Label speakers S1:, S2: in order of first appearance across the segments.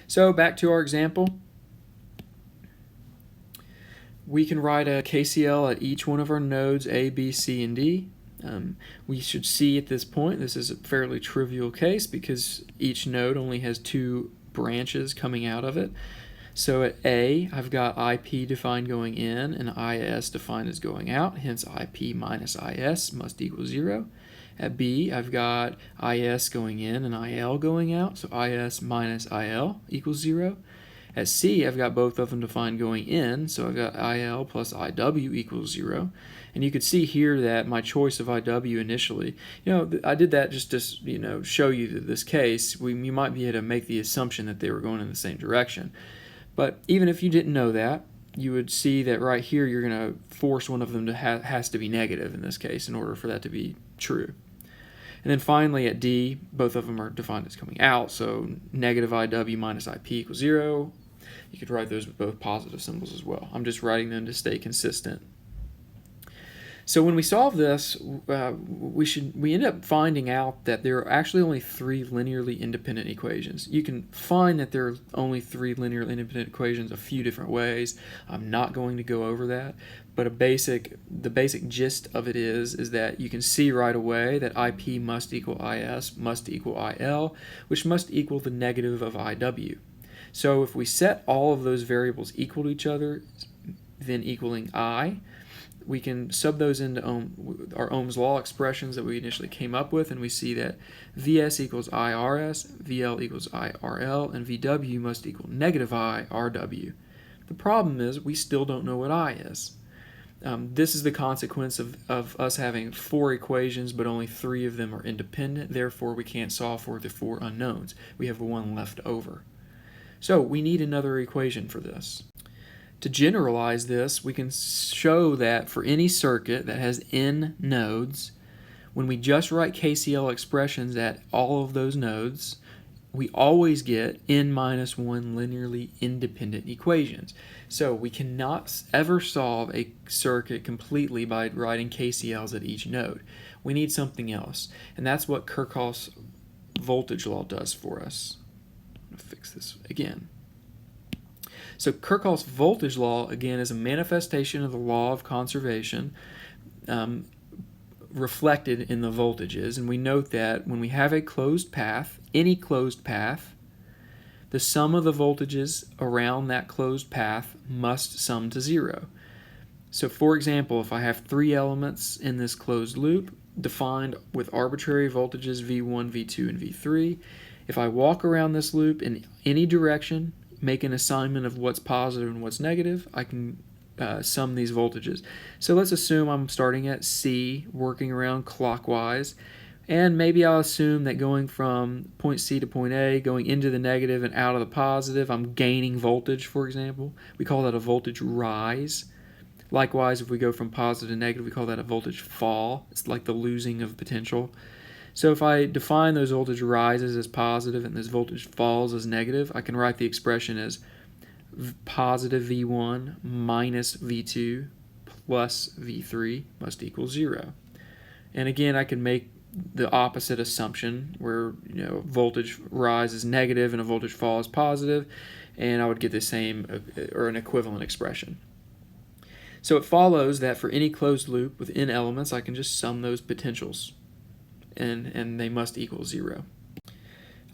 S1: So back to our example. We can write a KCL at each one of our nodes A, B, C, and D. We should see at this point this is a fairly trivial case because each node only has two branches coming out of it. So at A, I've got IP defined going in and IS defined as going out, hence IP minus IS must equal 0. At B, I've got IS going in and IL going out, so IS minus IL equals 0. At C, I've got both of them defined going in, so I've got IL plus IW equals 0. And you could see here that my choice of IW initially, I did that just to, show you this case. You might be able to make the assumption that they were going in the same direction. But even if you didn't know that, you would see that right here you're going to force one of them to has to be negative in this case in order for that to be true. And then finally at D, both of them are defined as coming out, so negative IW minus IP equals 0. You could write those with both positive symbols as well. I'm just writing them to stay consistent. So when we solve this, we end up finding out that there are actually only 3 linearly independent equations. You can find that there are only 3 linearly independent equations a few different ways. I'm not going to go over that, but the basic gist of it is that you can see right away that IP must equal IS must equal IL, which must equal the negative of IW. So if we set all of those variables equal to each other, then equaling I, we can sub those into our Ohm's law expressions that we initially came up with, and we see that Vs equals IRs, VL equals IRL, and VW must equal negative IRW. The problem is we still don't know what I is. This is the consequence of us having 4 equations, but only 3 of them are independent. Therefore, we can't solve for the 4 unknowns. We have 1 left over. So we need another equation for this. To generalize this, we can show that for any circuit that has n nodes, when we just write KCL expressions at all of those nodes, we always get n minus 1 linearly independent equations. So we cannot ever solve a circuit completely by writing KCLs at each node. We need something else, and that's what Kirchhoff's voltage law does for us. I'm going to fix this again. So Kirchhoff's voltage law, again, is a manifestation of the law of conservation reflected in the voltages. And we note that when we have a closed path, any closed path, the sum of the voltages around that closed path must sum to 0. So for example, if I have 3 elements in this closed loop defined with arbitrary voltages V1, V2, and V3, if I walk around this loop in any direction, make an assignment of what's positive and what's negative, I can sum these voltages. So let's assume I'm starting at C, working around clockwise, and maybe I'll assume that going from point C to point A, going into the negative and out of the positive, I'm gaining voltage, for example. We call that a voltage rise. Likewise, if we go from positive to negative, we call that a voltage fall. It's like the losing of potential. So if I define those voltage rises as positive and this voltage falls as negative, I can write the expression as positive V1 minus V2 plus V3 must equal 0. And again, I can make the opposite assumption where voltage rise is negative and a voltage fall is positive, and I would get the same or an equivalent expression. So it follows that for any closed loop with n elements, I can just sum those potentials. And they must equal 0.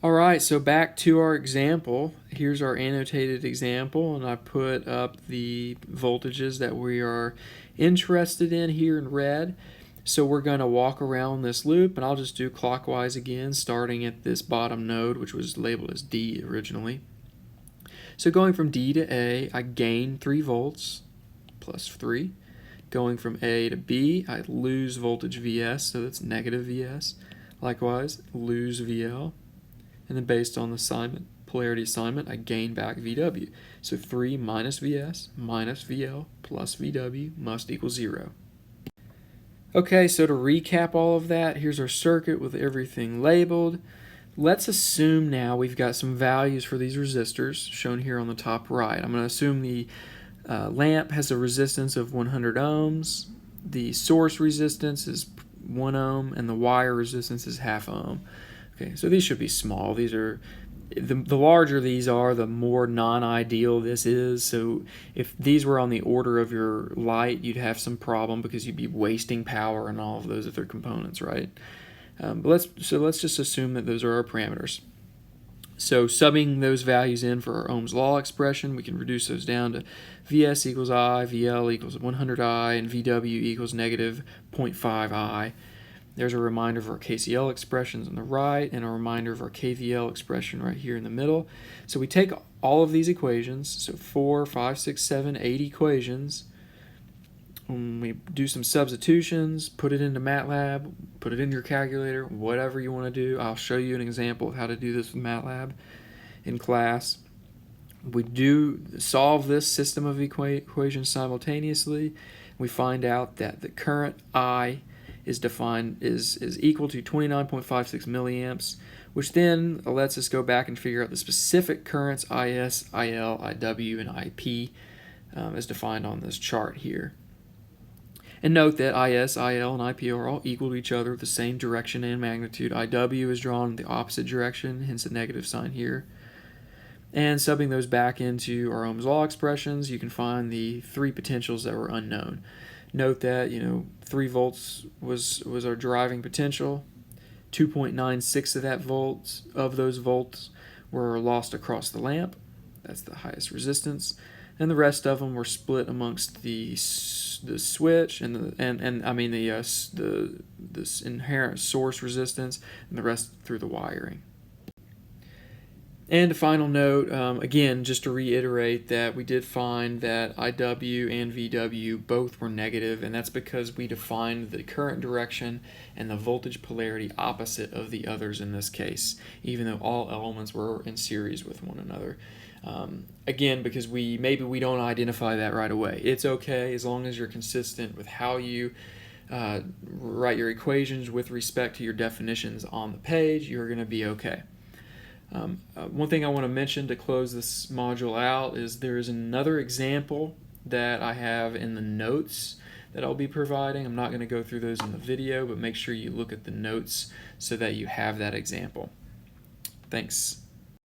S1: Alright, so back to our example. Here's our annotated example, and I put up the voltages that we are interested in here in red. So we're going to walk around this loop, and I'll just do clockwise again, starting at this bottom node, which was labeled as D originally. So going from D to A, I gain 3 volts, plus 3. Going from A to B, I lose voltage Vs, so that's negative Vs. Likewise, lose VL. And then based on the polarity assignment, I gain back VW. So 3 minus Vs minus VL plus VW must equal 0. Okay, so to recap all of that, here's our circuit with everything labeled. Let's assume now we've got some values for these resistors shown here on the top right. I'm going to assume the lamp has a resistance of 100 ohms, the source resistance is 1 ohm, and the wire resistance is half ohm. Okay, so these should be small. These are the larger these are, the more non-ideal this is. So if these were on the order of your light, you'd have some problem because you'd be wasting power and all of those other components, right? But let's just assume that those are our parameters. So subbing those values in for our Ohm's law expression, we can reduce those down to Vs equals I, VL equals 100I, and VW equals negative 0.5I. There's a reminder of our KCL expressions on the right and a reminder of our KVL expression right here in the middle. So we take all of these equations, so 4, 5, 6, 7, 8 equations. We do some substitutions, put it into MATLAB, put it in your calculator, whatever you want to do. I'll show you an example of how to do this with MATLAB in class. We do solve this system of equations simultaneously. We find out that the current I is equal to 29.56 milliamps, which then lets us go back and figure out the specific currents IS, IL, IW, and IP as defined on this chart here. And note that IS, IL, and IP are all equal to each other with the same direction and magnitude. IW is drawn in the opposite direction, hence a negative sign here. And subbing those back into our Ohm's law expressions, you can find the 3 potentials that were unknown. Note that 3 volts was our driving potential. 2.96 of those volts were lost across the lamp. That's the highest resistance, and the rest of them were split amongst the switch and the inherent source resistance, and the rest through the wiring. And a final note, again, just to reiterate that we did find that IW and VW both were negative, and that's because we defined the current direction and the voltage polarity opposite of the others in this case, even though all elements were in series with one another. Again, because maybe we don't identify that right away. It's okay as long as you're consistent with how you write your equations with respect to your definitions on the page. You're going to be okay. One thing I want to mention to close this module out is there is another example that I have in the notes that I'll be providing. I'm not going to go through those in the video, but make sure you look at the notes so that you have that example. Thanks.